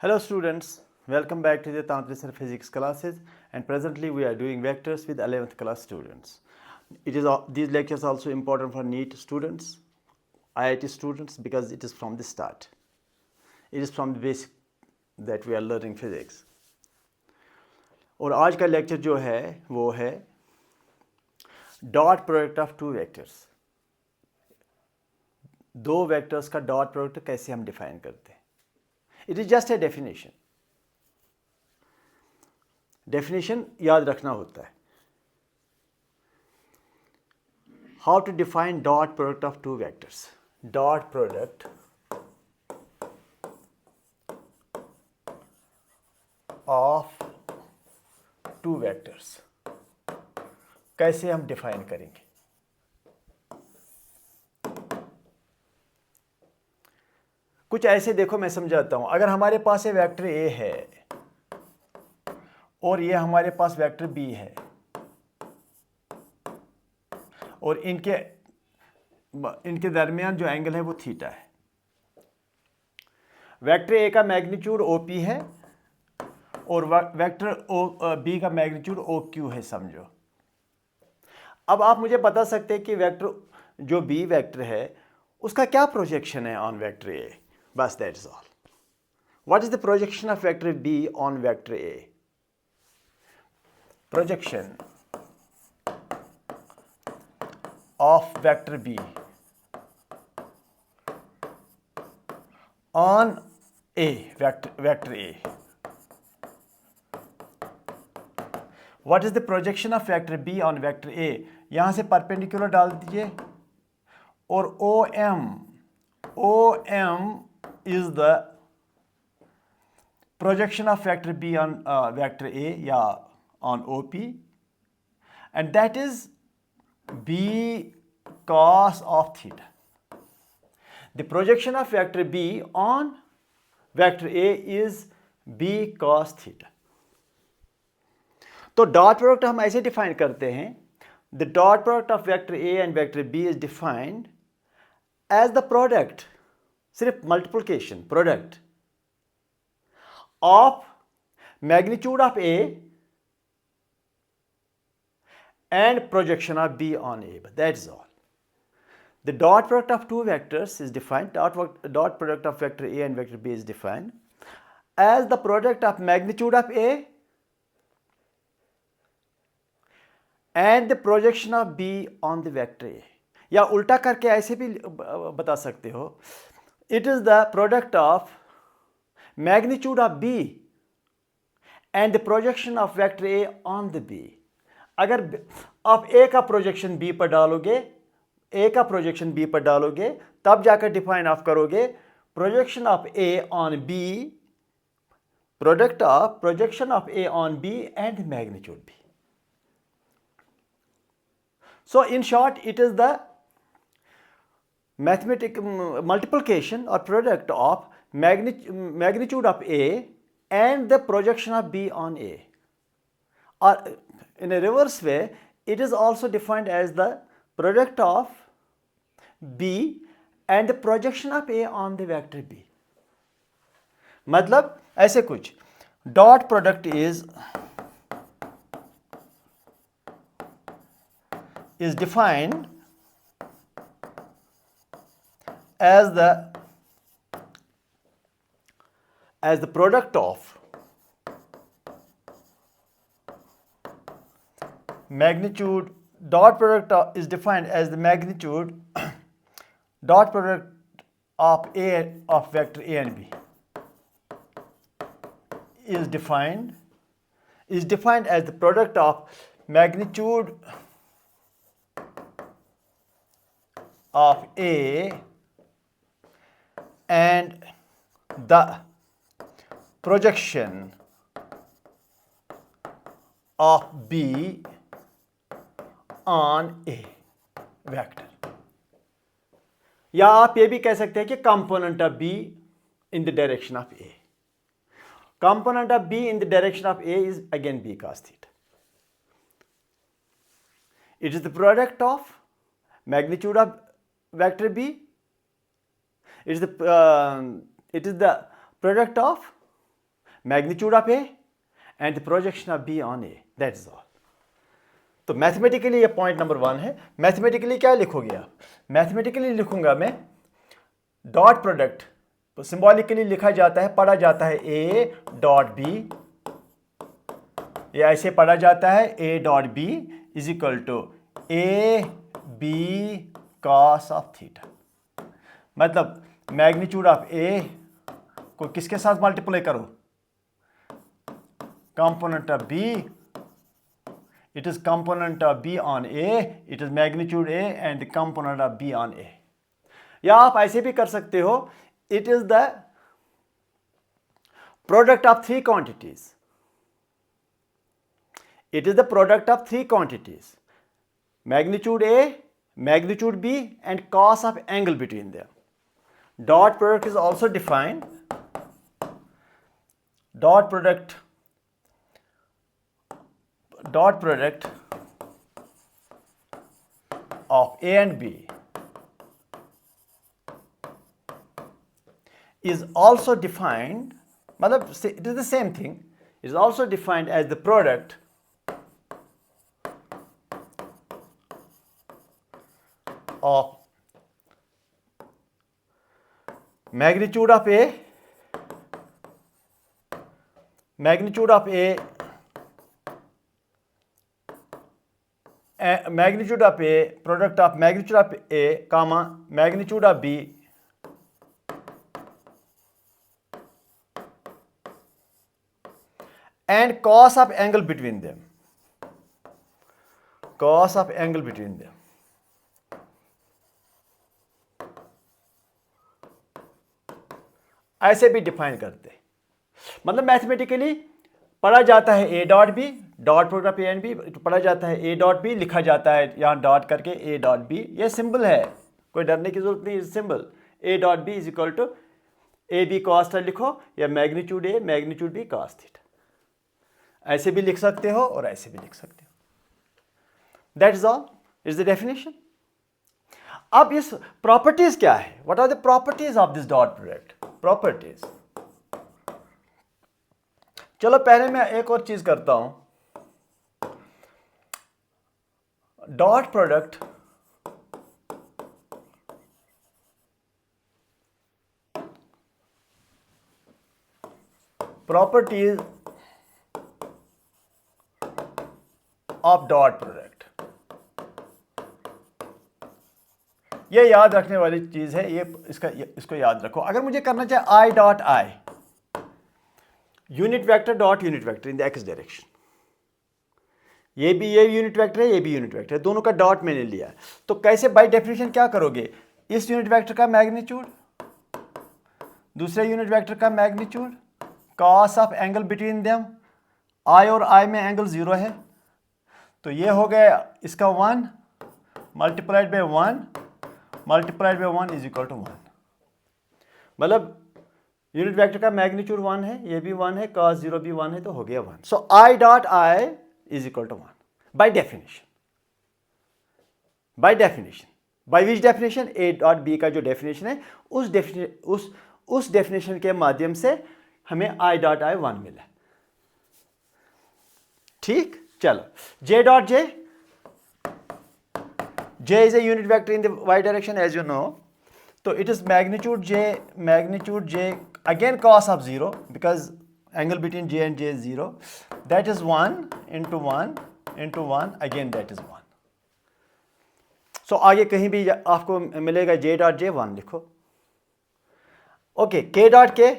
Hello students, welcome back to the Tantrisar physics classes, and presently we are doing vectors with 11th class students. These lectures are also important for NEET students, IIT students, because it is from the start. It is from the basic that we are learning physics. और आज का lecture जो है वो है dot product of two vectors. दो vectors का dot product कैसे हम डिफाइन करते हैं. It is just a definition. Definition याद रखना होता है. How to define dot product of two vectors. Dot product of two vectors कैसे हम डिफाइन करेंगे. कुछ ऐसे देखो, मैं समझाता हूं. अगर हमारे पास ये वेक्टर ए है और ये हमारे पास वेक्टर बी है और इनके दरमियान जो एंगल है वो थीटा है. वेक्टर ए का मैग्नीट्यूड ओपी है और वेक्टर बी का मैग्नीट्यूड ओ क्यू है, समझो. अब आप मुझे बता सकते हैं कि वेक्टर जो बी वेक्टर है उसका क्या प्रोजेक्शन है ऑन वेक्टर ए. बस that is all. What is the projection of vector B on vector A. Projection of vector B on a vector A. What is the projection of vector B on vector A. यहां से perpendicular डाल दीजिए और O M is the projection of vector B on vector A या on OP, and that is B cos of theta. The projection of vector B on vector A is B cos theta. तो dot product हम ऐसे define करते हैं. The dot product of vector A and vector B is defined as the product, सिर्फ multiplication product of magnitude of A and projection of B on A. That is all. The dot product of two vectors is defined. Dot product of vector A and vector B is defined as the product of magnitude of A and the projection of B on the vector A. या उल्टा करके ऐसे भी बता सकते हो. It is the product of magnitude of B and the projection of vector A on the B. अगर आप A का प्रोजेक्शन B पर डालोगे, A का प्रोजेक्शन B पर डालोगे, तब जाकर डिफाइन ऑफ करोगे projection of A on B, product of projection of A on B and magnitude B. So in short, it is the mathematical multiplication or product of magnitude of A and the projection of B on A. Or in a reverse way, it is also defined as the product of B and the projection of A on the vector B. मतलब ऐसे कुछ. Dot product is defined as the product of magnitude. Dot product is defined as the magnitude dot product of A of vector A and B is defined as the product of magnitude of A and the projection of B on A vector. या आप ये भी कह सकते हैं कि component of B in the direction of A. Component of B in the direction of A is again B cos theta. It is the product of magnitude of vector B. It is the product of magnitude of A and the projection of B on A. That is all. तो mathematically ये point number 1 है. Mathematically क्या लिखोगे आप? Mathematically लिखूंगा मैं dot product. तो symbolically लिखा जाता है, पढ़ा जाता है A डॉट B. ये ऐसे पढ़ा जाता है A dot B is equal to A B cos of theta. मतलब मैग्नीट्यूड ऑफ A को किसके साथ मल्टीप्लाई करो? Component of B. It is component of B on A. It is magnitude A and the component of B on A. या आप ऐसे भी कर सकते हो. It is the product of three quantities. It is the product of three quantities. Magnitude A, magnitude B, and cos of angle between them. Dot product is also defined. Dot product of A and B is also defined, matlab it is the same thing, it is also defined as the product of magnitude of A, magnitude of A, magnitude of A, product of magnitude of A, comma, magnitude of B and cos of angle between them. Cos of angle between them. ऐसे भी define करते हैं. मतलब mathematically पढ़ा जाता है A dot B, dot product of A and B पढ़ा जाता है A डॉट बी, लिखा जाता है यहाँ डॉट करके A डॉट बी. ये सिंपल है, कोई डरने की जरूरत नहीं. Simple A dot B is equal to A B cos theta लिखो या magnitude A magnitude B cos theta. ऐसे भी लिख सकते हो और ऐसे भी लिख सकते हो. That is all. Is the definition. अब इस प्रॉपर्टीज क्या है? What are the properties of this dot product? Properties. चलो पहले मैं एक और चीज करता हूं. Dot product properties of dot product. ये याद रखने वाली चीज है. इसको याद रखो. अगर मुझे करना चाहे आई dot I, unit vector dot unit vector in the x direction. ये यूनिट वेक्टर है, ये भी यूनिट वेक्टर है, दोनों का डॉट मैंने लिया. तो कैसे बाय डेफिनेशन क्या करोगे? इस यूनिट वेक्टर का मैग्नीट्यूड, दूसरे यूनिट वेक्टर का magnitude, cos of angle between them. I और आई में एंगल 0 है, तो ये हो गया इसका 1 multiplied by 1 multiplied by 1 is equal to 1. मतलब यूनिट वेक्टर का मैग्नीट्यूड 1 है, ये भी 1 है, cos 0 भी 1 है, तो हो गया 1. So I dot I is equal to 1 by definition. By definition. By which definition? A dot B का जो डेफिनेशन है उस डेफिनेशन के माध्यम से हमें आई डॉट आई 1 मिला. ठीक. चलो J dot J. J is a unit vector in the y direction, as you know. So it is magnitude J again cos of 0 because angle between J and J is 0. That is 1 into 1 into 1 again that is 1. So आगे कहीं भी आपको मिलेगा J dot J 1 लिखो. Okay, K dot K,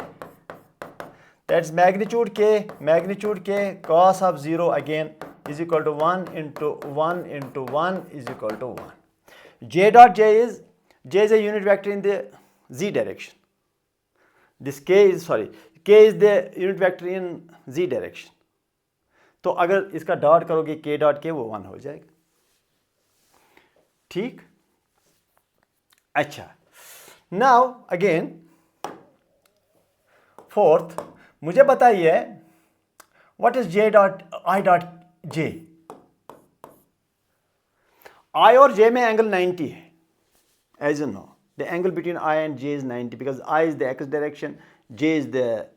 that's magnitude K cos of 0 again is equal to 1 into 1 into 1 is equal to 1. J dot J is a unit vector in the z direction. This K is the unit vector in z direction. तो अगर इसका dot करोगे K dot K वो 1 हो जाएगा. ठीक. अच्छा. Now again fourth, मुझे बताइए what is J dot I dot J. I और J में एंगल 90 है, as you know. The angle between I and J is 90 because I is the x direction, J is the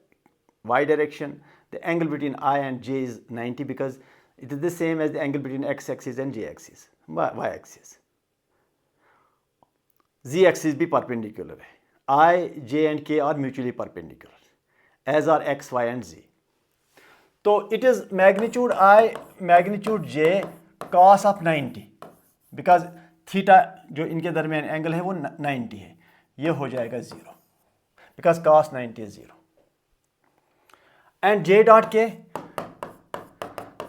y direction, the angle between I and j is 90 because it is the same as the angle between x axis and j axis, y axis. Z axis भी perpendicular है. I, j and k are mutually perpendicular, as are x, y and z. तो it is magnitude I, magnitude j cos of 90 because theta जो इनके दरमियान angle है वो 90 है, ये हो जाएगा 0 because cos 90 is 0. And j dot k,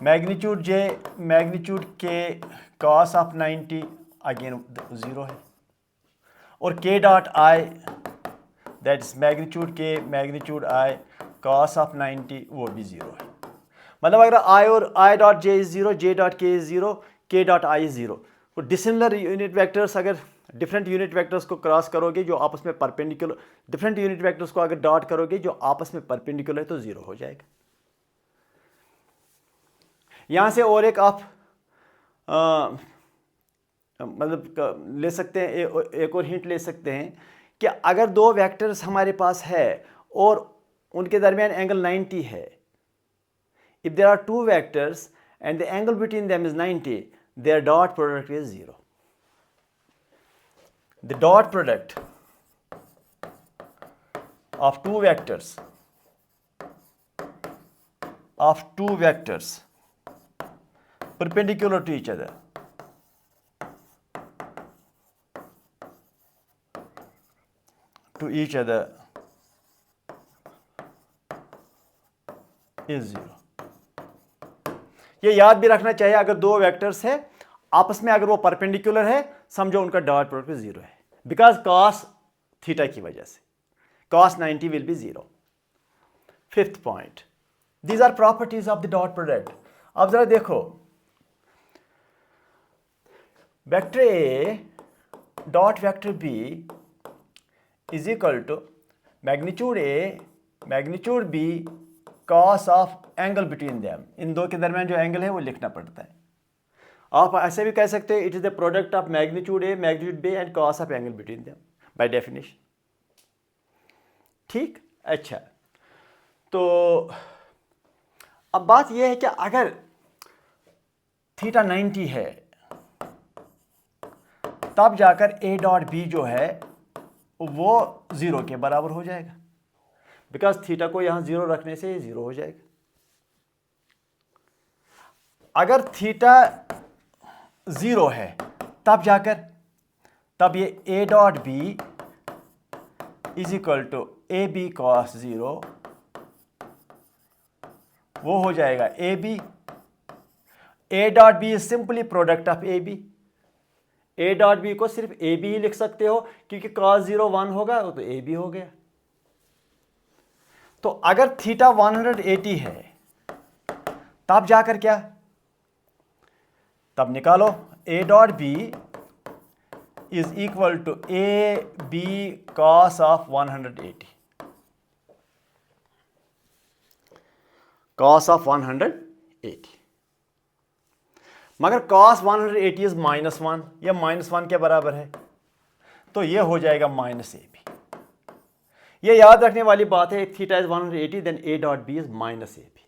magnitude j, magnitude k cos of 90 again 0 है, और k dot I, that is magnitude k, magnitude I cos of 90 वो भी 0 है. मतलब अगर I और I dot j is 0, j dot k is 0, k dot I is 0. तो dissimilar unit vectors अगर डिफरेंट यूनिट वेक्टर्स को क्रॉस करोगे जो आपस में परपेंडिकुलर, डिफरेंट यूनिट वेक्टर्स को अगर डॉट करोगे जो आपस में परपेंडिकुलर है तो 0 हो जाएगा. यहां से और एक आप मतलब ले सकते हैं, एक और हिंट ले सकते हैं कि अगर दो वेक्टर्स हमारे पास है और उनके दरमियान एंगल 90 है, if there are two vectors and the angle between them is 90, their dot product is 0. The dot product of two vectors perpendicular to each other is 0. ये याद भी रखना चाहिए, अगर दो वेक्टर्स है आपस में अगर वो परपेंडिकुलर है समझो उनका डॉट प्रोडक्ट 0 है, बिकॉज cos थीटा की वजह से cos 90 will be 0. Fifth point, these are properties of the dot product. अब जरा देखो, vector A dot vector B is equal to magnitude A magnitude B cos of angle between them. इन दो के दरमियान जो एंगल है वो लिखना पड़ता है. आप ऐसे भी कह सकते हैं it is the product of magnitude A magnitude B and cos of angle between them by definition. ठीक, अच्छा. तो अब बात यह है कि अगर थीटा 90 है तब जाकर ए डॉट बी जो है वो 0 के बराबर हो जाएगा, बिकॉज थीटा को यहां 0 रखने से ये 0 हो जाएगा. अगर थीटा 0 है तब ये A dot B is equal to A B cos 0 वो हो जाएगा A B. A dot B is simply product of A B. A dot B को सिर्फ ए बी ही लिख सकते हो क्योंकि cos 0 1 होगा तो ए बी हो गया. तो अगर थीटा 180 है तब जाकर क्या, तब निकालो A dot B is equal to A B cos of 180. cos of 180, मगर cos 180 इज -1, यह -1 के बराबर है तो यह हो जाएगा माइनस ए बी. ये याद रखने वाली बात है, theta is 180 then A dot B is minus A B.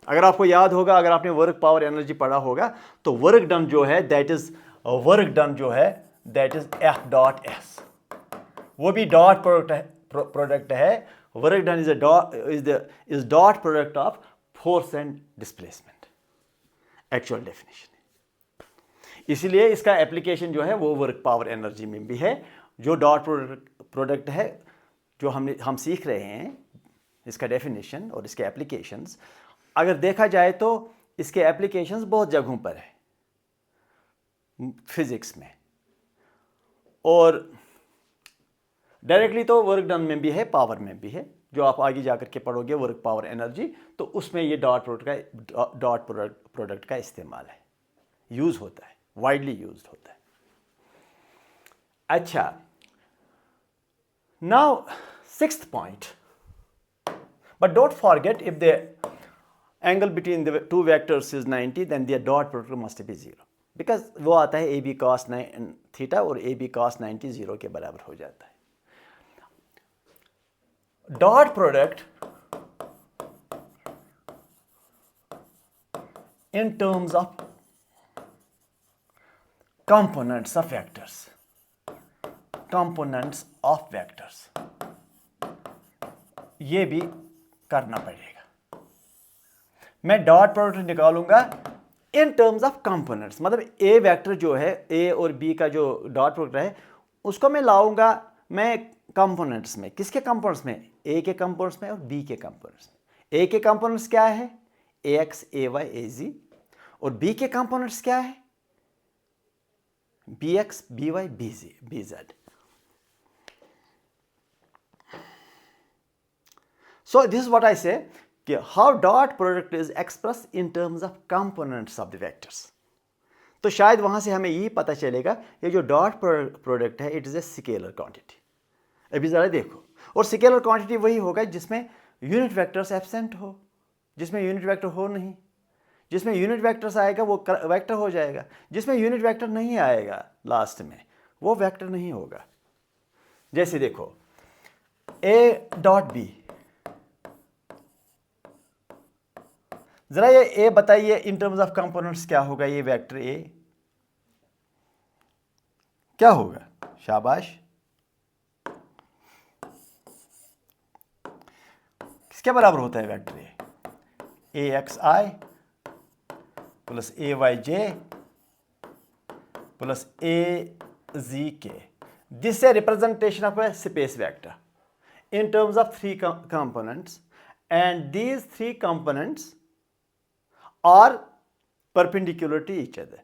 अगर आपको याद होगा, अगर आपने वर्क पावर एनर्जी पढ़ा होगा तो वर्क डन जो है that is F dot S. वो भी डॉट प्रोडक्ट है. Work done is dot product of force and displacement, actual definition. इसलिए इसका एप्लीकेशन जो है वो वर्क पावर एनर्जी में भी है. जो डॉट प्रोडक्ट है जो हम सीख रहे हैं, इसका डेफिनेशन और इसके एप्लीकेशंस, अगर देखा जाए तो इसके एप्लीकेशंस बहुत जगहों पर है फिजिक्स में, और डायरेक्टली तो वर्क डन में भी है, पावर में भी है. जो आप आगे जाकर के पढ़ोगे वर्क पावर एनर्जी, तो उसमें ये डॉट प्रोडक्ट का इस्तेमाल है, यूज़ होता है, वाइडली यूज्ड होता है. अच्छा, now sixth point, but don't forget if the angle between the two vectors is 90 then their dot product must be 0, because वो आता है ए बी कॉस थीटा और ए बी कॉस 90 0 के बराबर हो जाता है. Dot product in terms of components of vectors, components of vectors, ये भी करना पड़ेगा। मैं डॉट प्रोडक्ट निकालूंगा इन टर्म्स ऑफ कंपोनेंट्स, मतलब ए वेक्टर जो है, ए और बी का जो डॉट प्रोडक्ट है उसको मैं लाऊंगा मैं कंपोनेंट्स में। किसके कंपोनेंट्स में? ए के कंपोनेंट्स में और बी के कंपोनेंट्स में। ए के कंपोनेंट्स क्या है? A X, A Y, A Z. और बी के कंपोनेंट्स क्या है? B X, B Y, B Z, B Z. So this is what I say कि how dot product is express in terms of components of the vectors. तो शायद वहां से हमें यही पता चलेगा ये जो डॉट प्रोडक्ट है it is a scalar quantity. अभी जरा देखो, और स्केलर क्वांटिटी वही होगा जिसमें यूनिट वेक्टर्स एब्सेंट हो, जिसमें यूनिट वेक्टर हो नहीं। जिसमें यूनिट वेक्टर्स आएगा वो वेक्टर हो जाएगा, जिसमें यूनिट वेक्टर नहीं आएगा लास्ट में वो वेक्टर नहीं होगा। जैसे देखो ए डॉट बी, जरा ये ए बताइए इन टर्म्स ऑफ कंपोनेंट्स क्या होगा? ये वेक्टर ए क्या होगा? शाबाश, किसके बराबर होता है vector A? A X I plus A Y J plus A Z K. This is a representation of a space vector in terms of three components, and these three components are perpendicular to each other.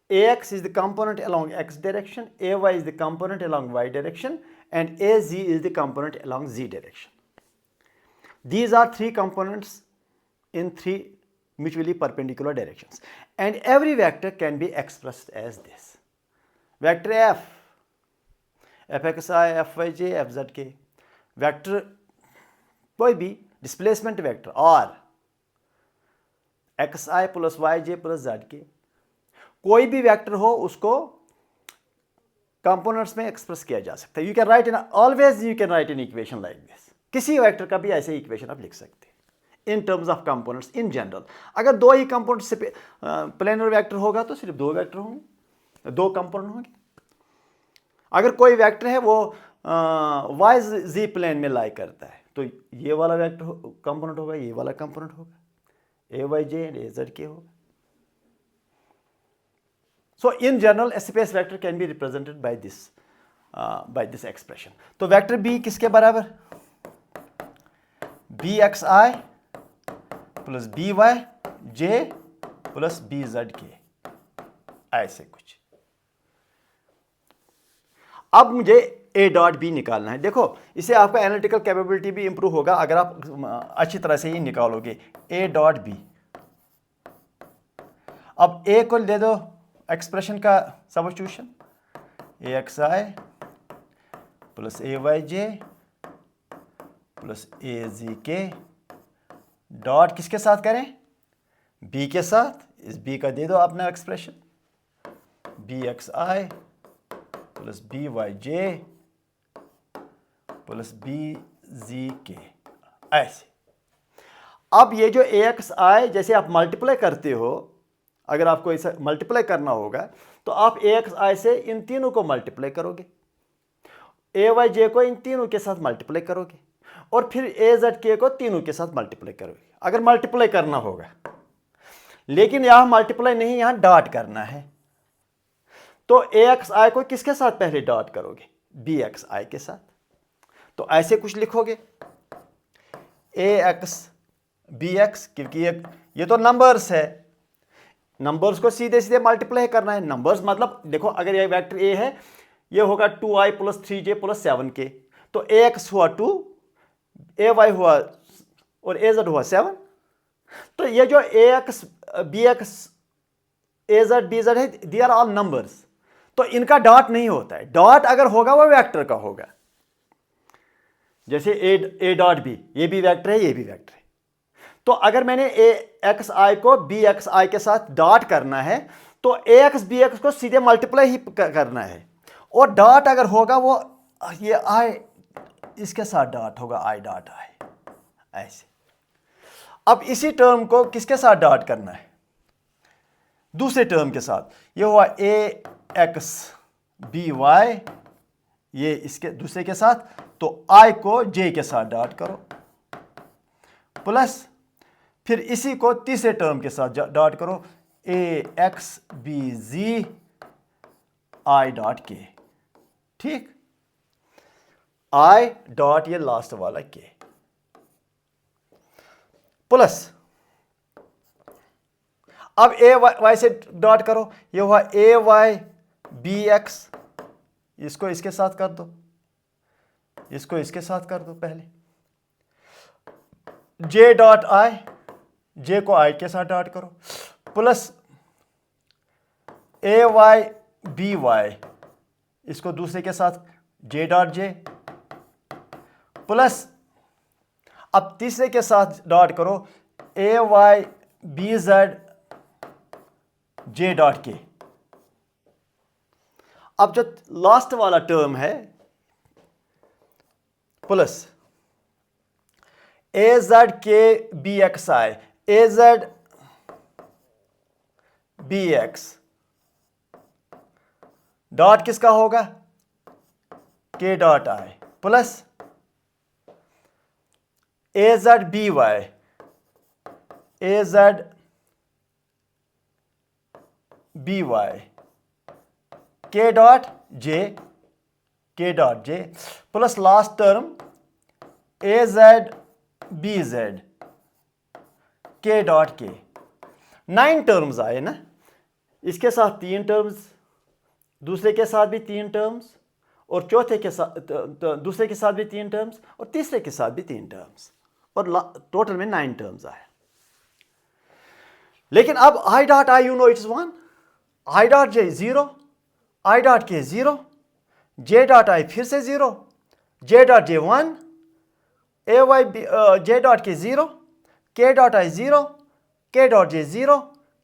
Ax is the component along x direction, Ay is the component along y direction, and Az is the component along z direction. These are three components in three mutually perpendicular directions, and every vector can be expressed as this. Vector f, fxi, fyj, fzk, vector कोई भी displacement vector और xi plus yj plus zk, कोई भी vector हो उसको components में express किया जा सकता है। You can write in always you can write in equation like this. किसी वेक्टर का भी ऐसे इक्वेशन आप लिख सकते हैं इन terms of components in general. अगर दो ही कंपोनेंट से प्लेनर वेक्टर होगा तो सिर्फ दो वेक्टर होंगे, दो कंपोनेंट होंगे। अगर कोई वेक्टर है वो वाई जी प्लेन में लाई करता है तो ये वाला वेक्टर कंपोनेंट होगा, ये वाला कंपोनेंट होगा, A Y J and A Z K होगा। So in general, a space vector can be represented by this expression. तो वेक्टर b किसके बराबर? bxi plus byj plus bzk, ऐसे कुछ। अब मुझे a डॉट b निकालना है। देखो इससे आपका एनालिटिकल कैपेबिलिटी भी इंप्रूव होगा अगर आप अच्छी तरह से ही निकालोगे a डॉट b। अब a को दे दो एक्सप्रेशन का substitution, A X I plus A Y J plus A Z के डॉट किसके साथ करें? बी के साथ। इस बी का दे दो अपना expression, B X I plus B Y J plus B जी के, ऐसे। अब ये जो ए एक्स आई जैसे आप मल्टीप्लाई करते हो, अगर आपको ऐसा मल्टीप्लाई करना होगा तो आप ए एक्स आई से इन तीनों को मल्टीप्लाई करोगे, ए वाई जे को इन तीनों के साथ मल्टीप्लाई करोगे और फिर ए जेड के को तीनों के साथ मल्टीप्लाई करोगे अगर मल्टीप्लाई करना होगा। लेकिन यहां मल्टीप्लाई नहीं, यहां डॉट करना है। तो ए एक्स आई को किसके साथ पहले डॉट करोगे? बी एक्स आई के साथ। तो ऐसे कुछ लिखोगे ए एक्स बी एक्स, क्योंकि ये तो नंबर्स है, नंबर्स को सीधे सीधे मल्टीप्लाई करना है। नंबर्स मतलब देखो अगर ये वेक्टर ए है ये होगा 2i plus 3j plus 7k, तो ए एक्स हुआ 2, ए वाई हुआ और ए जेड हुआ 7। तो ये जो ए एक्स बी एक्स ए जेड बी जेड है दे आर ऑल नंबर्स, तो इनका डॉट नहीं होता है। डॉट अगर होगा वो वेक्टर का होगा। जैसे ए डॉट बी, ये भी वेक्टर है ये भी वेक्टर है। तो अगर मैंने ए एक्स आई को बी एक्स आई के साथ डॉट करना है तो ए एक्स बी एक्स को सीधे मल्टीप्लाई ही करना है, और डॉट अगर होगा वो ये आई इसके साथ डॉट होगा आई डॉट आई, ऐसे। अब इसी टर्म को किसके साथ डॉट करना है? दूसरे टर्म के साथ। ये हुआ ए एक्स बी वाई, ये इसके दूसरे के साथ, तो आई को जे के साथ डॉट करो, प्लस फिर इसी को तीसरे टर्म के साथ डॉट करो, A X B Z I dot K, ठीक, आई डॉट ये लास्ट वाला के, प्लस अब ए वाई से डॉट करो, ये हुआ ए वाई बी एक्स, इसको इसके साथ कर दो, इसको इसके साथ कर दो पहले, जे डॉट आई, जे को आई के साथ डॉट करो, plus A Y B Y, इसको दूसरे के साथ जे डॉट जे, प्लस अब तीसरे के साथ डॉट करो, A Y B Z J dot K. अब जो लास्ट वाला टर्म है, plus A Z K B X I, A Z B X dot किसका होगा? K dot I, plus A Z B Y, A Z B Y K dot J, K dot J, plus last term A Z B Z K dot K. 9 terms आए ना, इसके साथ 3 terms, दूसरे के साथ भी 3 टर्म्स, और चौथे के साथ दूसरे के साथ भी 3 टर्म्स, और तीसरे के साथ भी 3 टर्म्स, और टोटल में 9 टर्म्स आए। लेकिन अब आई dot I you know it's 1, I dot J 0, I dot के 0, जे डॉट आई फिर से 0, जे डॉट जे 1, ए वाई जे डॉट के 0, के डॉट आई 0, के डॉट जे 0,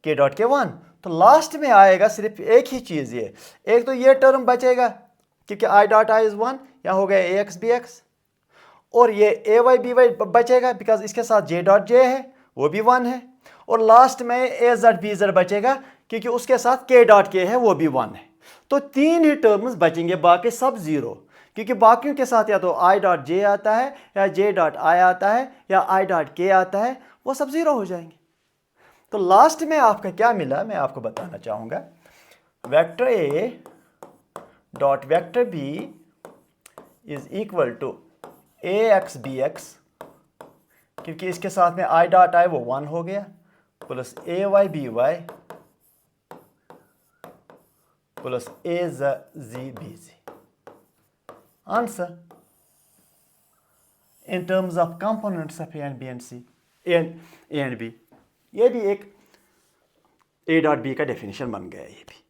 के डॉट के 1। तो लास्ट में आएगा सिर्फ एक ही चीज़, ये एक तो ये टर्म बचेगा क्योंकि आई डॉट आई इज 1, यहाँ हो गया ए एक्स बी एक्स, और ये ए वाई बी वाई बचेगा बिकॉज इसके साथ जे डॉट जे है, वो भी 1 है, और लास्ट में ए जेड बी जेड बचेगा क्योंकि उसके साथ के डॉट के है, वो भी 1 है। तो 3 ही टर्म्स बचेंगे, बाकी सब 0, क्योंकि बाकियों के साथ या तो आई डॉट जे आता है, या जे डॉट आई आता है, या आई डॉट के आता है, वो सब 0 हो जाएंगे। तो लास्ट में आपका क्या मिला मैं आपको बताना चाहूँगा, vector A dot vector B is equal to A X B X, क्योंकि इसके साथ में आई डॉट आई वो 1 हो गया, plus A Y B Y plus A Z B Z. Answer in terms of components of A and B and C, A and B. ये भी एक ए डॉट बी का डेफिनेशन बन गया ये भी।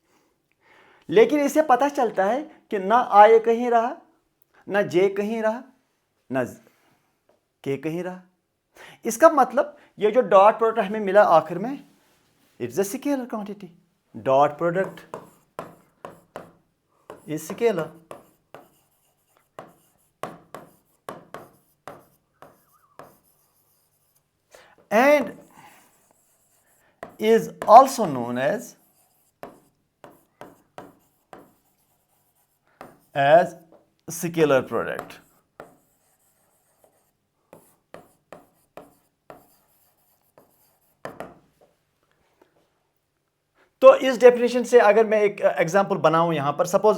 लेकिन इससे पता चलता है कि ना आई कहीं रहा, ना जे कहीं रहा, ना के कहीं रहा। इसका मतलब ये जो डॉट प्रोडक्ट हमें मिला आखिर में, it's a scalar quantity. Dot product is scalar. And is also known as scalar product. तो इस डेफिनेशन से अगर मैं एक एग्जांपल बनाऊं यहां पर, suppose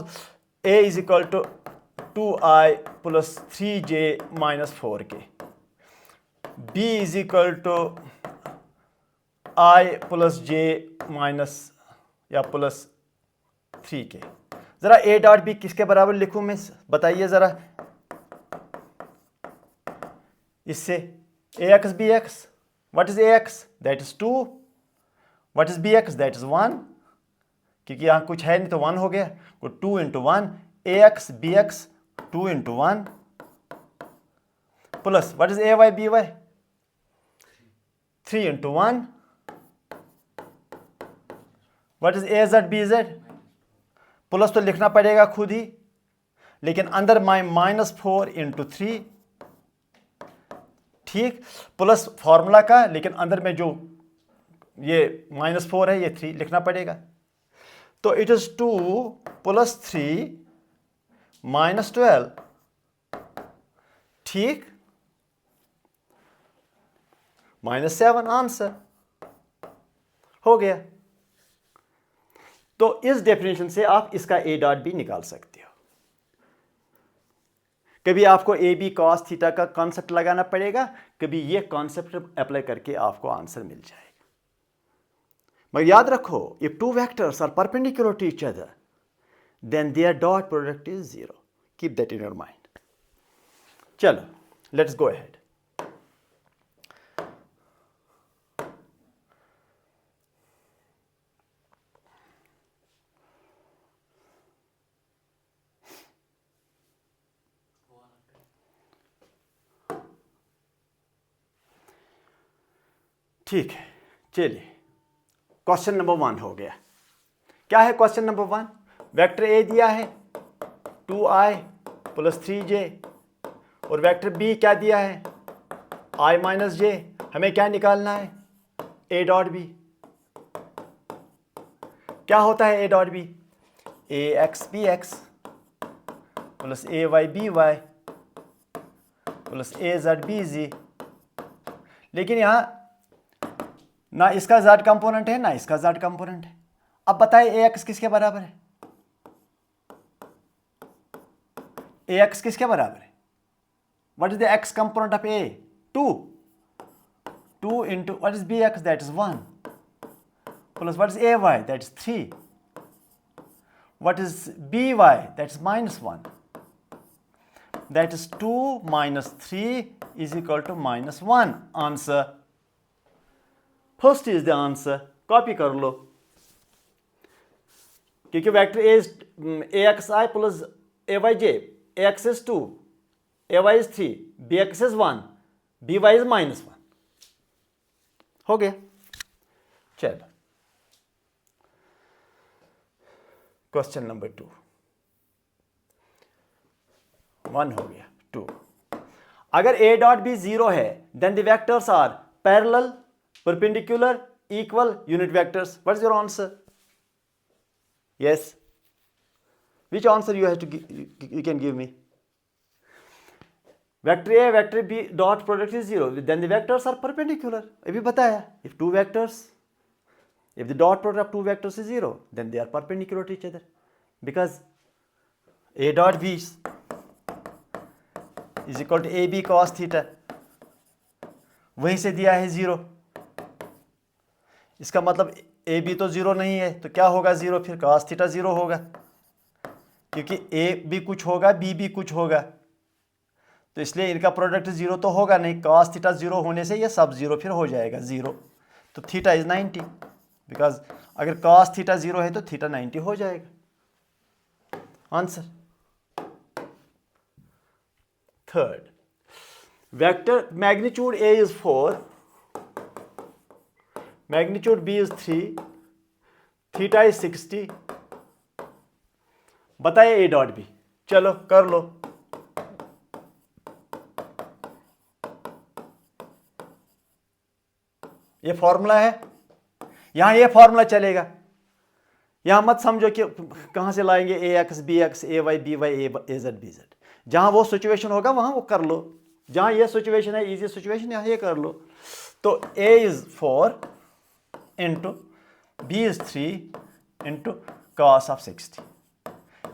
a is equal to 2i plus 3j minus 4k, b is equal to i plus j minus या प्लस 3k। जरा a डॉट b किसके बराबर लिखूं मैं, बताइए जरा। इससे ax bx, what is ax, that is 2, what is bx, that is 1, क्योंकि यहां कुछ है नहीं तो 1 हो गया, तो 2 into 1, ax bx 2 into 1 plus what is ay by 3 into 1, what is az bz, plus तो लिखना पड़ेगा खुद ही, लेकिन अंदर -4 × 3, ठीक, प्लस फॉर्मूला का, लेकिन अंदर में जो ये -4 है ये 3 लिखना पड़ेगा। तो इट इज 2 + 3 - 12, ठीक, -7 आंसर हो गया। तो इस डेफिनेशन से आप इसका ए डॉट बी निकाल सकते हो। कभी आपको ए बी कॉस थीटा का कॉन्सेप्ट लगाना पड़ेगा, कभी ये कॉन्सेप्ट अप्लाई करके आपको आंसर मिल जाएगा। मगर याद रखो, if two vectors are perpendicular to each other then their dot product is 0। Keep that in your mind. चलो लेट्स गो अहेड। ठीक है, चलिए क्वेश्चन नंबर 1 हो गया। क्या है क्वेश्चन नंबर 1? वेक्टर ए दिया है 2i + 3j और वेक्टर बी क्या दिया है i - j। हमें क्या निकालना है? A dot B. क्या होता है A dot B? ax bx + ay by + az bz। लेकिन यहां ना इसका z कंपोनेंट है ना इसका z कंपोनेंट है। अब बताइए ax किसके बराबर है? ax किसके बराबर है? What is the x component of a? 2 into what is bx? That is 1 plus what is ay? That is 3. What is by? That is -1. That is 2 - 3 is equal to -1. Answer. First is the answer. Copy कर लो, क्योंकि vector A axi plus ayj, ax is 2, ay is 3, bx is 1, by is -1। हो गया। चलो question number 2। 1 हो गया। 2, अगर a dot B 0 है then the vectors are parallel, perpendicular, equal, unit vectors. What is your answer? Yes. Which answer you have to give, you can give me? Vector A, vector B dot product is 0. Then the vectors are perpendicular. अभी बताया, if two vectors, if the dot product of two vectors is 0, then they are perpendicular to each other. Because A dot B is equal to AB cos theta. वहीं से दिया है 0। इसका मतलब ए B तो 0 नहीं है, तो क्या होगा 0? फिर cos थीटा 0 होगा, क्योंकि ए भी कुछ होगा बी भी कुछ होगा, तो इसलिए इनका प्रोडक्ट 0 तो होगा नहीं। cos थीटा 0 होने से ये सब 0 फिर हो जाएगा 0। तो थीटा इज 90, बिकॉज अगर cos थीटा 0 है तो थीटा 90 हो जाएगा। Answer. Third, vector magnitude A is 4, magnitude b is 3, theta is 60। बताइए a डॉट b। चलो कर लो। ये फॉर्मूला है, यहां ये फॉर्मूला चलेगा। यहां मत समझो कि कहां से लाएंगे ax bx ay by az bz। जहां वो सिचुएशन होगा वहां वो कर लो। जहां ये सिचुएशन है, इजी सिचुएशन, यहां ये कर लो। तो a is 4 into b is 3 into cos of 60।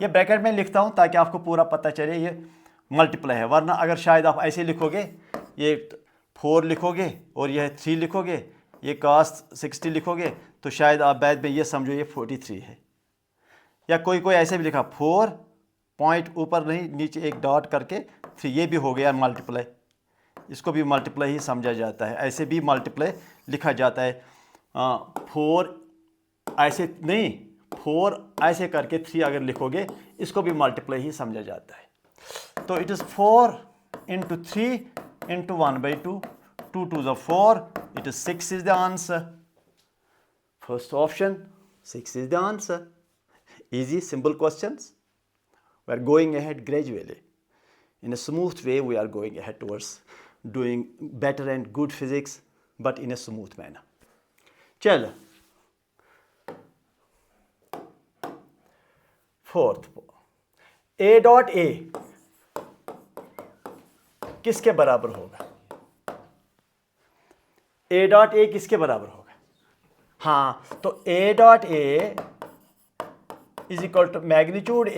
ये ब्रैकेट में लिखता हूं ताकि आपको पूरा पता चले ये मल्टीप्लाई है, वरना अगर शायद आप ऐसे लिखोगे, ये 4 लिखोगे और यह 3 लिखोगे, ये cos 60 लिखोगे, तो शायद आप बाद में ये समझो ये 43 है। या कोई ऐसे भी लिखा 4 पॉइंट ऊपर नहीं नीचे एक डॉट करके 3, ये भी हो गया मल्टीप्लाई। इसको भी मल्टीप्लाई ही समझा जाता है, ऐसे भी मल्टीप्लाई लिखा जाता है। 4 ऐसे नहीं, 4 ऐसे करके 3 अगर लिखोगे, इसको भी मल्टीप्लाई ही समझा जाता है। तो it is 4 into 3 into 1/2, 2 2s are 4, it is 6 is the answer. First option, 6 is the answer. Easy, simple questions. We are going ahead gradually. In a smooth way, we are going ahead towards doing better and good physics, but in a smooth manner. चलो, fourth, A dot A किसके बराबर होगा? A dot A किसके बराबर होगा? हाँ, तो A dot A is equal to magnitude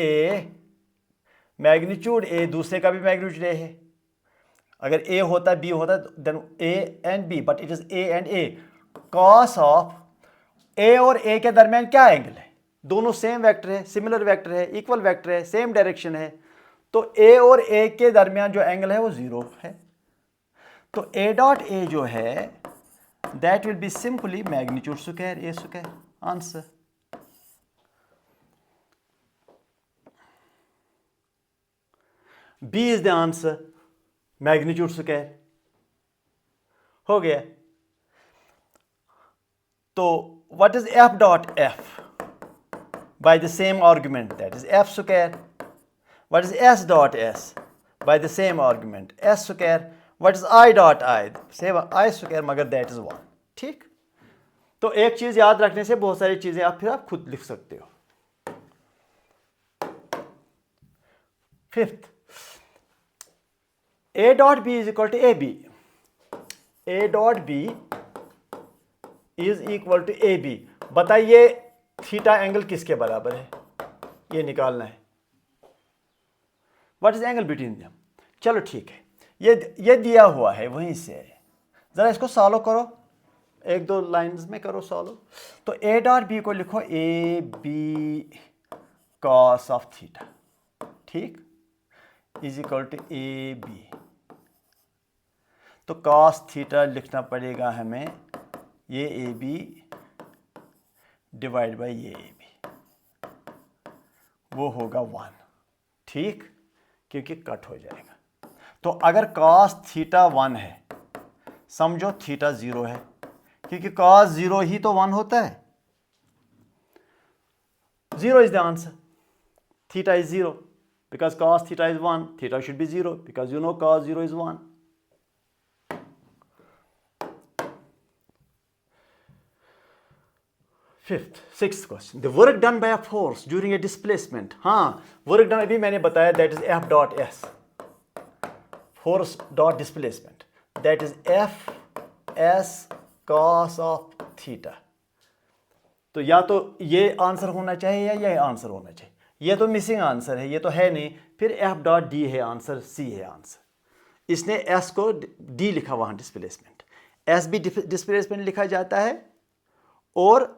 A, दूसरे का भी मैग्नीट्यूड ए है. अगर ए होता बी होता then A and B, but it is A and A. Cos of A और ए के दरमियान क्या एंगल है? दोनों सेम वेक्टर है, सिमिलर वेक्टर है, इक्वल वेक्टर है, सेम डायरेक्शन है. तो ए और ए के दरमियान जो एंगल है वो 0 है. तो ए डॉट ए जो है that will be simply magnitude square A square. Answer. B is the answer, magnitude square. हो गया. तो what is f dot f? By the same argument, that is f square. What is s dot s? By the same argument, s square. What is I dot I? Same I square, मगर that is 1. ठीक. तो एक चीज याद रखने से बहुत सारी चीजें आप फिर खुद लिख सकते हो. Fifth, A dot B is equal to AB. A dot B is equal to AB. बताइए थीटा एंगल किसके बराबर है? ये निकालना है. What is the angle between them? चलो ठीक है, ये दिया हुआ है वहीं से. जरा इसको सॉल्व करो, एक दो लाइंस में करो सॉल्व. तो A dot B को लिखो AB cos ऑफ थीटा, ठीक, इज इक्वल टू AB. तो cos थीटा लिखना पड़ेगा हमें ये AB डिवाइड बाई ये AB, वो होगा 1. ठीक, क्योंकि कट हो जाएगा. तो अगर cos थीटा 1 है, समझो थीटा 0 है, क्योंकि cos 0 ही तो 1 होता है. 0 is the answer. Theta is 0 because cos theta is 1. Theta should be 0 because you know cos 0 is 1. Sixth question. The work done by a force during a displacement. हाँ, work done अभी मैंने बताया that is F dot S. Force dot displacement. That is F S cos of theta. तो या तो ये answer होना चाहिए या ये आंसर होना चाहिए. ये तो मिसिंग आंसर है, ये तो है नहीं. फिर F डॉट D है आंसर, C है आंसर. इसने S को D लिखा वहाँ डिस्प्लेसमेंट. S भी डिस्प्लेसमेंट लिखा जाता है और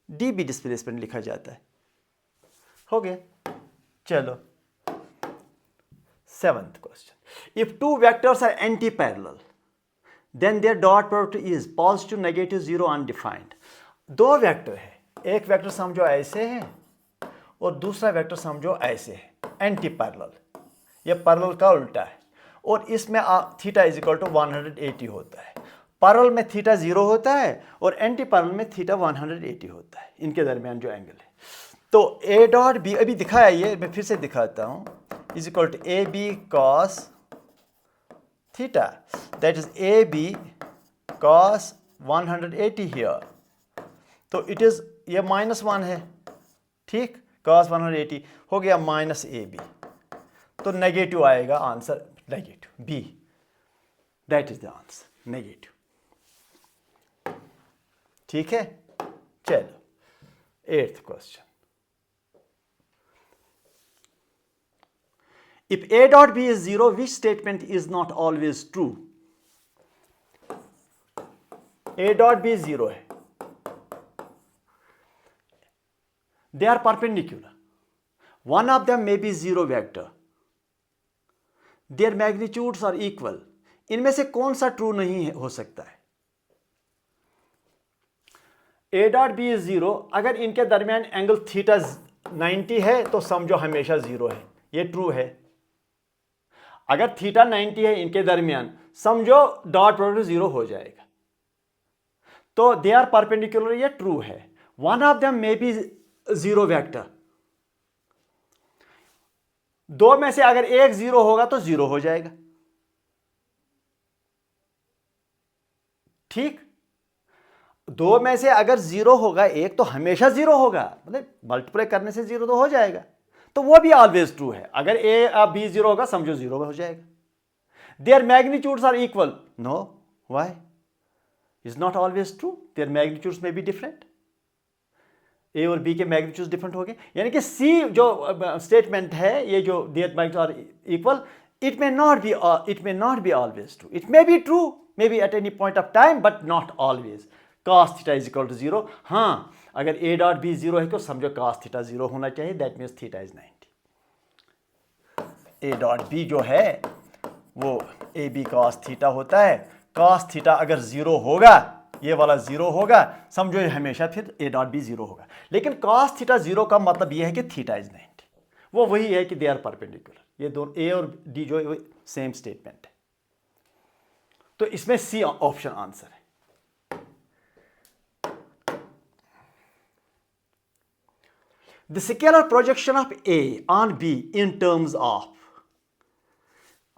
D भी डिस्प्लेसमेंट लिखा जाता है. हो गया. चलो, 7th question. If two vectors are anti-parallel, then their dot product is positive, negative, 0, undefined. दो वेक्टर है, एक वेक्टर समझो ऐसे है और दूसरा वेक्टर समझो ऐसे है, एंटी पैरेलल. ये पैरेलल का उल्टा है. और इसमें थीटा इज इक्वल टू 180 होता है. पैरेलल में थीटा 0 होता है और एंटी पैरेलल में थीटा 180 होता है. इनके दरमियान जो एंगल है. तो ए डॉट बी अभी दिखाया, ये मैं फिर से दिखाता हूँ, is equal to A B cos theta. That is A B cos 180 here. तो इट इज ये -1 है, ठीक, cos 180 हो गया माइनस ए बी. तो नेगेटिव आएगा answer, negative B. That is the answer, negative. ठीक है. चलो, 8th question. If A dot B is 0, which statement is not always true? A dot B 0 है. They are perpendicular. One of them may be 0 vector. Their magnitudes are equal. इनमें से कौन सा true नहीं हो सकता है? A dot B is 0. अगर इनके दरमियान एंगल थीटा 90 है तो समझो हमेशा 0 है, ये ट्रू है. अगर थीटा 90 है इनके दरमियान, समझो डॉट प्रोडक्ट 0 हो जाएगा. तो दे आर परपेंडिकुलर, ये ट्रू है. One of them may be 0 vector. दो में से अगर एक जीरो होगा तो जीरो हो जाएगा, ठीक। दो में से अगर जीरो होगा एक तो हमेशा जीरो होगा, मतलब मल्टीप्लाई करने से जीरो तो हो जाएगा, तो वो भी ऑलवेज ट्रू है। अगर ए अब बी जीरो होगा समझो जीरो हो जाएगा। Their magnitudes are equal, no, why, is not always true, their magnitudes में बी डिफरेंट। ए और बी के मैग्नीट्यूड्स डिफरेंट हो गए, यानी कि सी जो स्टेटमेंट है, ये जो their magnitudes are equal, it may not be always true, it may be true maybe at any point of time but not always। cos theta is equal to 0, हाँ अगर a dot b 0 है तो समझो cos theta 0 होना चाहिए, that means theta is 90। a dot b जो है वो a b cos theta होता है, cos theta अगर 0 होगा, ये वाला 0 होगा, समझो ये हमेशा फिर a dot b 0 होगा। लेकिन cos theta 0 का मतलब ये है कि theta is 90, वो वही है कि दे आर परपेंडिकुलर, ये दोनों ए और डी जो है सेम स्टेटमेंट है, तो इसमें सी ऑप्शन आंसर है। The scalar projection of A on B in terms of,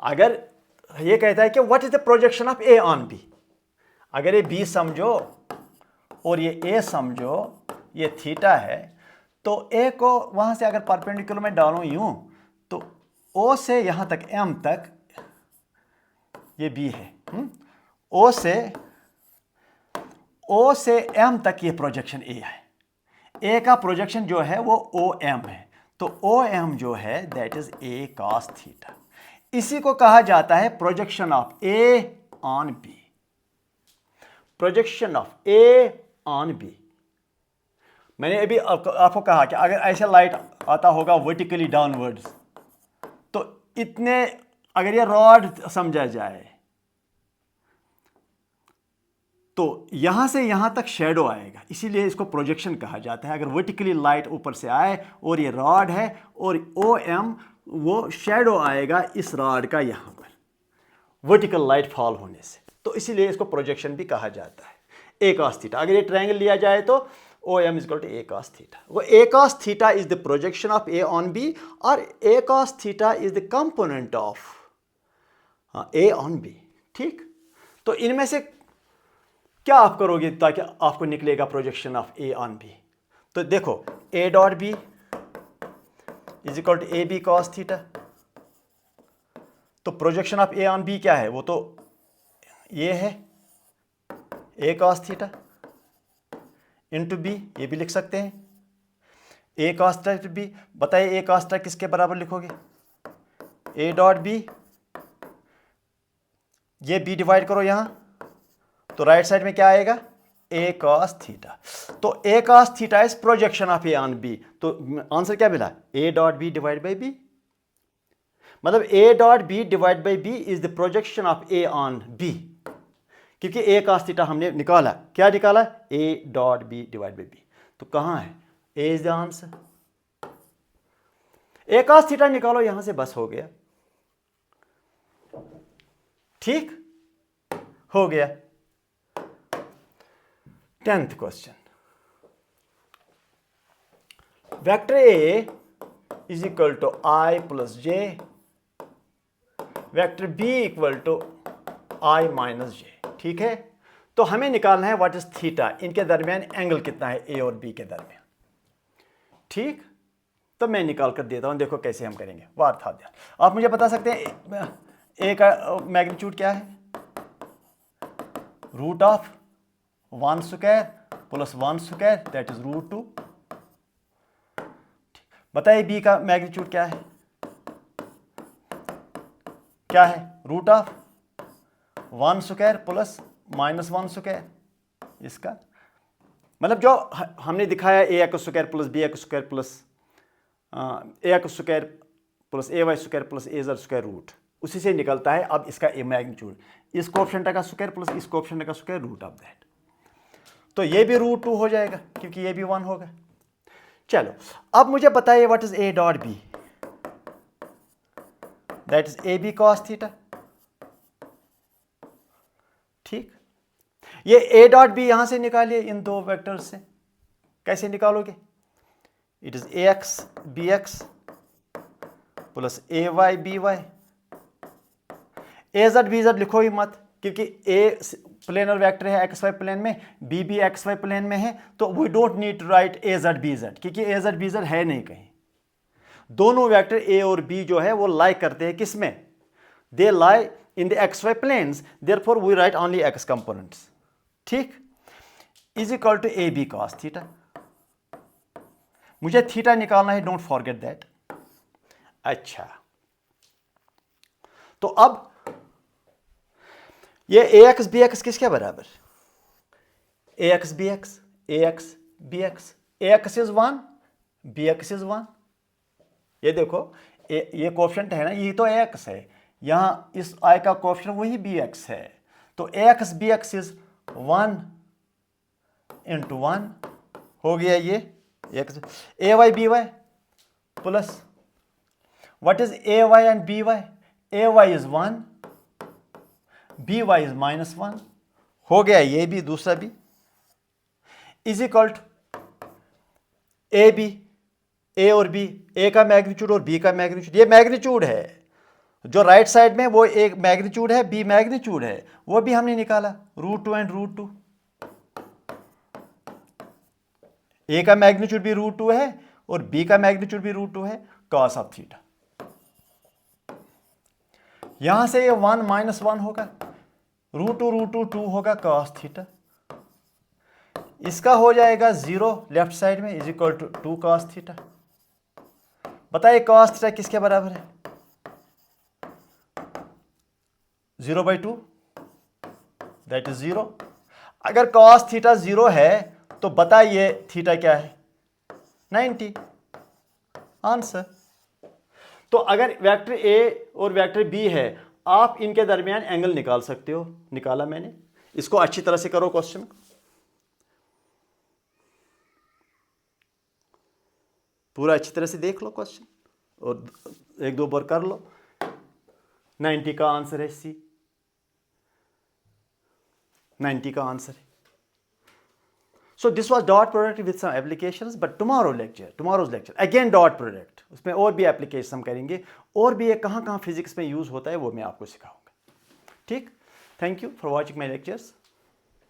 अगर ये कहता है कि what is the projection of A on B, अगर ये बी समझो और ये ए समझो, ये थीटा है, तो ए को वहां से अगर परपेंडिकुलर में डालूं यूं, तो ओ से यहां तक एम तक ये बी है, ओ से एम तक ये प्रोजेक्शन ए है, ए का प्रोजेक्शन जो है वो ओ एम है, तो ओ एम जो है that is A cos theta. इसी को कहा जाता है projection of A on B, projection of A on B. मैंने अभी आपको कहा कि अगर ऐसा लाइट आता होगा वर्टिकली डाउनवर्ड्स, तो इतने अगर ये रॉड समझा जाए तो यहां से यहां तक शेडो आएगा, इसीलिए इसको प्रोजेक्शन कहा जाता है। अगर वर्टिकली लाइट ऊपर से आए और ये रॉड है और ओ एम वो शेडो आएगा इस रॉड का यहां पर वर्टिकल लाइट फॉल होने से, तो इसीलिए इसको प्रोजेक्शन भी कहा जाता है। ए कॉस थीटा, अगर ये ट्रायंगल लिया जाए तो O M is equal to A cos theta. वो A cos theta is the projection of A on B, और A cos theta is the component of A on B, ठीक। तो इनमें से क्या आप करोगे ताकि आपको निकलेगा projection of A on B, तो देखो A dot B is equal to A B cos theta, तो projection of A on B क्या है, वो तो ये है A cos theta into B, ये भी लिख सकते हैं A cos theta into B. बताइए ए कॉस थीटा किसके बराबर लिखोगे, ए डॉट बी, ये बी डिवाइड करो यहां, तो राइट साइड में क्या आएगा ए कॉस थीटा। तो A cos theta is projection of A on B, तो आंसर क्या मिला, A dot B divide by B, मतलब A dot B divide by B is the projection of A on B, क्योंकि A cos theta हमने निकाला, क्या निकाला, A dot B divide by B, तो कहां है A is the answer. A cos theta निकालो यहां से, बस हो गया, ठीक हो गया। 10th question, vector A is equal to I plus J, vector B equal to I minus J, ठीक है। तो हमें निकालना है व्हाट इज थीटा, इनके दरमियान एंगल कितना है ए और बी के दरमियान, ठीक। तो मैं निकाल कर देता हूं, देखो कैसे हम करेंगे, वार था ध्यान। आप मुझे बता सकते हैं ए का मैग्नीट्यूड क्या है, root of 1 square plus 1 square that is root 2। बताइए बी का मैग्नीट्यूड क्या है, क्या है, root of 1 square plus minus 1 square, इसका मतलब जो हमने दिखाया A X square plus B X square plus A X square plus A Y square plus A Z square root, उसी से निकलता है। अब इसका ए मैग्नीट्यूड इस कोएफिशिएंट का स्क्वायर प्लस इस कोएफिशिएंट का स्क्वायर रूट ऑफ दैट, तो ये भी रूट 2 हो जाएगा क्योंकि ये भी 1 होगा। चलो अब मुझे बताइए what is A dot B, that is A B cos theta, ठीक। ये ए डॉट बी यहां से निकालिए इन दो वेक्टर्स से, कैसे निकालोगे, it is A X B X plus A Y B Y. A Z B Z लिखो ही मत, क्योंकि ए प्लेनर वेक्टर है एक्स वाई प्लेन में, बी भी एक्स वाई प्लेन में है, तो we don't need to write A Z B Z, क्योंकि ए जेड बी जेड है नहीं कहीं। दोनों वेक्टर ए और बी जो है वो लाई करते हैं किस में, they lie in the X Y planes, therefore we write only X components. ठीक, is equal to A B cos theta. मुझे थीटा निकालना है, डोंट फॉरगेट दैट। अच्छा, तो अब ये ए एक्स बी एक्स किसके बराबर, A X B X, A X B X, A X is 1, B X is 1। ये देखो ये कोफिशिएंट है ना, ये तो ए एक्स है, यहां इस आई का कोफिशिएंट वही बी एक्स है, तो A X B X is 1 into 1 हो गया ये X. A Y B Y plus what is A Y and B Y, A Y is 1, B Y is -1 हो गया ये भी, दूसरा भी is equal to A B, A और बी, ए का मैग्नीट्यूड और बी का मैग्नीट्यूड, ये मैग्नीट्यूड है जो राइट साइड में, वो एक मैग्नीट्यूड है, बी मैग्नीट्यूड है, वो भी हमने निकाला √2 एंड √2। ए का मैग्नीट्यूड भी √2 है और बी का मैग्नीट्यूड भी √2 है, कॉस ऑफ थीटा। यहां से ये 1 -1 होगा, √2 2 होगा कॉस थीटा, इसका हो जाएगा 0 लेफ्ट साइड में, is equal to 2 cos theta. बताइए कॉस थीटा किसके बराबर है, 0/2, दैट इज 0। अगर कॉस थीटा 0 है तो बताइए थीटा क्या है, 90, आंसर। तो अगर वेक्टर ए और वेक्टर बी है, आप इनके दरमियान एंगल निकाल सकते हो, निकाला मैंने। इसको अच्छी तरह से करो क्वेश्चन, पूरा अच्छी तरह से देख लो क्वेश्चन और एक दो बार कर लो। 90 का आंसर है सी, 90 का आंसर है। So this was dot product with some applications, but tomorrow's lecture again dot product, उसमें और भी एप्लीकेशन हम करेंगे, और भी ये कहाँ फिजिक्स में यूज होता है वो मैं आपको सिखाऊंगा। ठीक, thank you for watching my lectures.